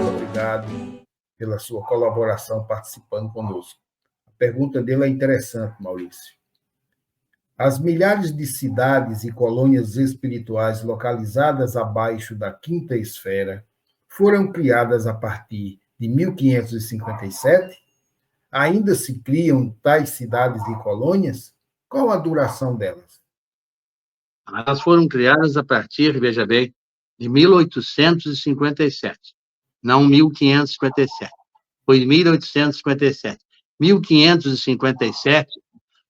Obrigado pela sua colaboração participando conosco. A pergunta dele é interessante, Maurício. As milhares de cidades e colônias espirituais localizadas abaixo da quinta esfera foram criadas a partir de 1557? Ainda se criam tais cidades e colônias? Qual a duração delas? Elas foram criadas a partir, veja bem, de 1857, não 1557. Foi 1857. 1557,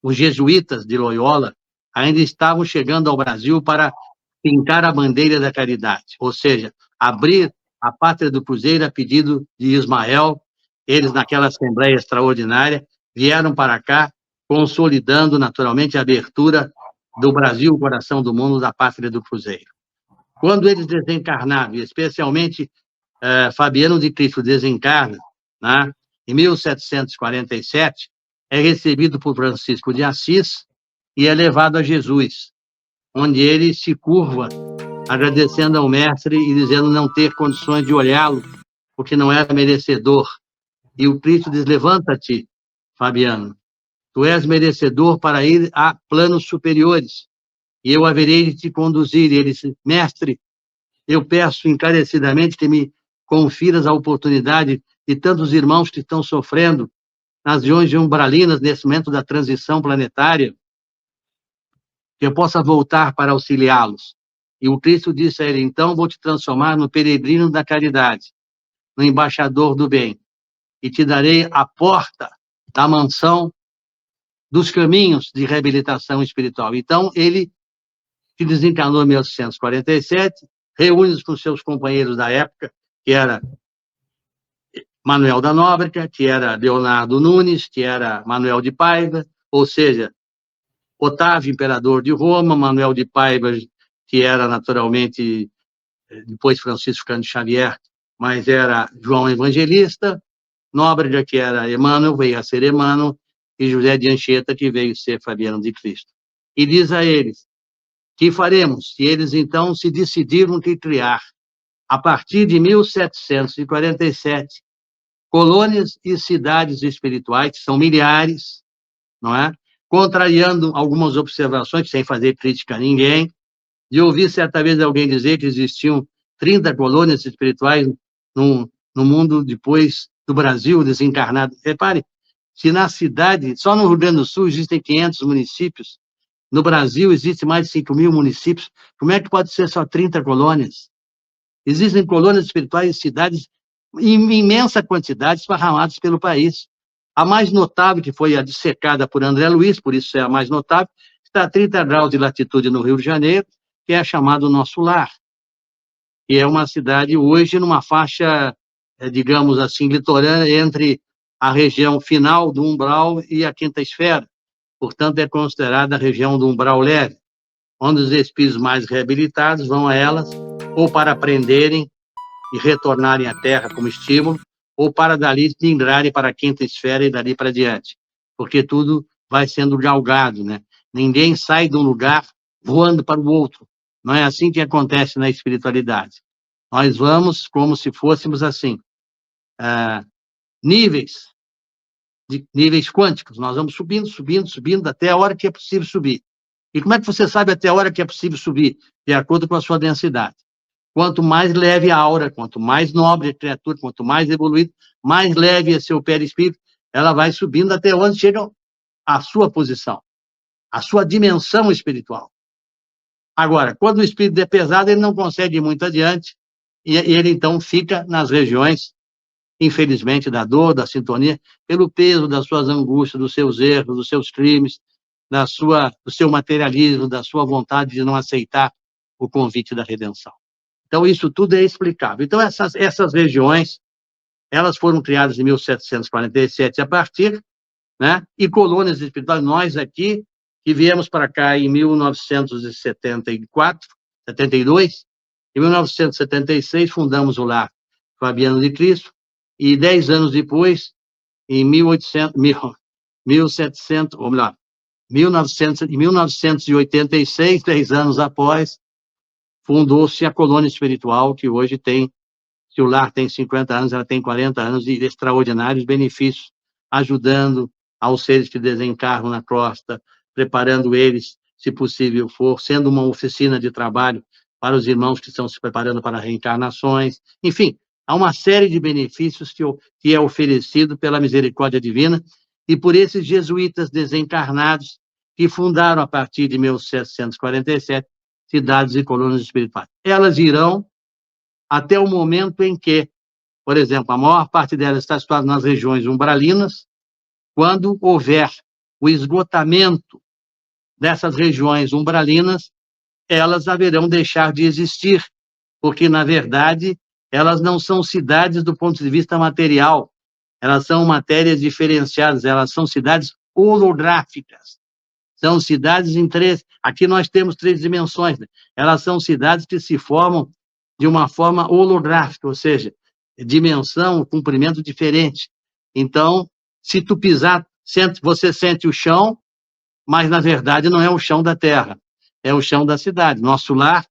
os jesuítas de Loyola ainda estavam chegando ao Brasil para pintar a bandeira da caridade, ou seja, abrir a Pátria do Cruzeiro a pedido de Ismael. Eles, naquela Assembleia Extraordinária, vieram para cá, consolidando, naturalmente, a abertura do Brasil, o coração do mundo, da Pátria do Cruzeiro. Quando eles desencarnaram, e especialmente Fabiano de Cristo desencarna, né, em 1747, é recebido por Francisco de Assis e é levado a Jesus, onde ele se curva, agradecendo ao mestre e dizendo não ter condições de olhá-lo, porque não era merecedor. E o Cristo diz, levanta-te, Fabiano, tu és merecedor para ir a planos superiores, e eu haverei de te conduzir. E ele disse, mestre, eu peço encarecidamente que me confiras a oportunidade de tantos irmãos que estão sofrendo nas regiões umbralinas nesse momento da transição planetária, que eu possa voltar para auxiliá-los. E o Cristo disse a ele, então vou te transformar no peregrino da caridade, no embaixador do bem, e te darei a porta da mansão dos caminhos de reabilitação espiritual. Então, ele se desencarnou em 1847, reúne-se com seus companheiros da época, que era Manuel da Nóbrega, que era Leonardo Nunes, que era Manuel de Paiva, ou seja, Otávio, imperador de Roma, Manuel de Paiva, que era naturalmente, depois Francisco Cândido Xavier, mas era João Evangelista, Nóbrega, que era Emmanuel, veio a ser Emmanuel, e José de Anchieta, que veio ser Fabiano de Cristo. E diz a eles, que faremos? Se eles, então, se decidiram que criar, a partir de 1747, colônias e cidades espirituais, que são milhares, não é? Contrariando algumas observações, sem fazer crítica a ninguém, e ouvi certa vez alguém dizer que existiam 30 colônias espirituais no mundo depois do Brasil desencarnado. Repare, se na cidade, só no Rio Grande do Sul existem 500 municípios, no Brasil existem mais de 5.000 municípios, como é que pode ser só 30 colônias? Existem colônias espirituais em cidades em imensa quantidade esparramadas pelo país. A mais notável, que foi a dissecada por André Luiz, por isso é a mais notável, está a 30 graus de latitude no Rio de Janeiro, que é chamado Nosso Lar. E é uma cidade hoje numa faixa, digamos assim, litorânea entre a região final do umbral e a quinta esfera. Portanto, é considerada a região do umbral leve, onde os espíritos mais reabilitados vão a elas ou para aprenderem e retornarem à Terra como estímulo, ou para dali migrarem para a quinta esfera e dali para diante, porque tudo vai sendo galgado, né? Ninguém sai de um lugar voando para o outro. Não é assim que acontece na espiritualidade. Nós vamos como se fôssemos assim, níveis quânticos. Nós vamos subindo, subindo, subindo, até a hora que é possível subir. E como é que você sabe até a hora que é possível subir? De acordo com a sua densidade. Quanto mais leve a aura, quanto mais nobre a criatura, quanto mais evoluído, mais leve é seu perispírito, ela vai subindo até onde chega a sua posição, a sua dimensão espiritual. Agora, quando o espírito é pesado, ele não consegue ir muito adiante, e ele então fica nas regiões, infelizmente, da dor, da sintonia, pelo peso das suas angústias, dos seus erros, dos seus crimes, do seu materialismo, da sua vontade de não aceitar o convite da redenção. Então, isso tudo é explicável. Então, essas regiões, elas foram criadas em 1747 a partir, né? E colônias espirituais, nós aqui, que viemos para cá em 1974, 72, em 1976, fundamos o Lar Fabiano de Cristo, e 10 anos depois, em 1700, ou melhor, Em 1986, 10 anos após, fundou-se a Colônia Espiritual, que hoje tem, se o lar tem 50 anos, ela tem 40 anos de extraordinários benefícios, ajudando aos seres que desencarnam na crosta, preparando eles, se possível for, sendo uma oficina de trabalho para os irmãos que estão se preparando para reencarnações. Enfim, há uma série de benefícios que é oferecido pela misericórdia divina e por esses jesuítas desencarnados que fundaram, a partir de 1747, cidades e colônias espirituais. Elas irão até o momento em que, por exemplo, a maior parte delas está situada nas regiões umbralinas. Quando houver o esgotamento dessas regiões umbralinas, elas haverão deixar de existir, porque, na verdade, elas não são cidades do ponto de vista material, elas são matérias diferenciadas, elas são cidades holográficas. São cidades em três... Aqui nós temos 3 dimensões, né? Elas são cidades que se formam de uma forma holográfica, ou seja, dimensão, comprimento diferente. Então, se tu pisar, você sente o chão, mas, na verdade, não é o chão da terra, é o chão da cidade. Nosso lar,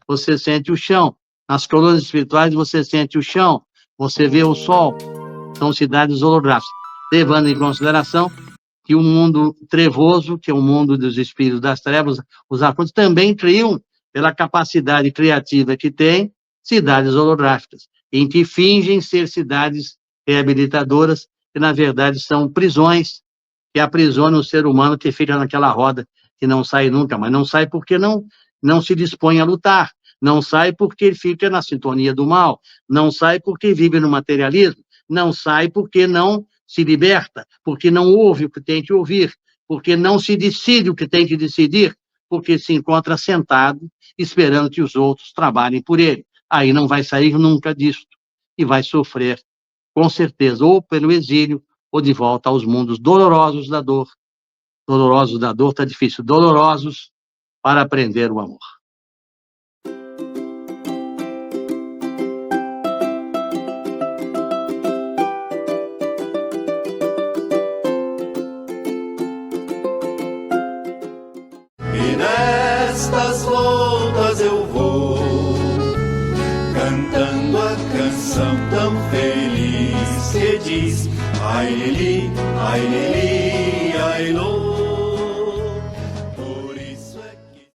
você sente o chão. Nas colônias espirituais, você sente o chão, você vê o sol. São cidades holográficas, levando em consideração que o mundo trevoso, que é o mundo dos espíritos das trevas, os arcontes, também criam, pela capacidade criativa que têm, cidades holográficas, em que fingem ser cidades reabilitadoras, que, na verdade, são prisões que aprisionam o ser humano que fica naquela roda, que não sai nunca, mas não sai porque não se dispõe a lutar, não sai porque ele fica na sintonia do mal, não sai porque vive no materialismo, não sai porque não se liberta, porque não ouve o que tem que ouvir, porque não se decide o que tem que decidir, porque se encontra sentado esperando que os outros trabalhem por ele. Aí não vai sair nunca disto e vai sofrer, com certeza, ou pelo exílio ou de volta aos mundos dolorosos da dor. Dolorosos da dor está difícil, dolorosos para aprender o amor. E nestas voltas eu vou, cantando a canção tão feliz que diz: ai lili, ai lô. Por isso é que...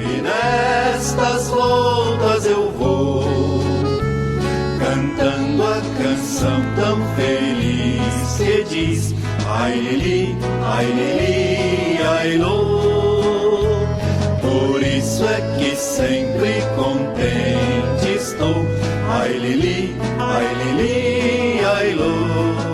E nestas voltas eu vou, cantando a canção tão feliz que diz: ai lili, ai lô. Por isso é que sempre contente estou. Ai lili, ai lô.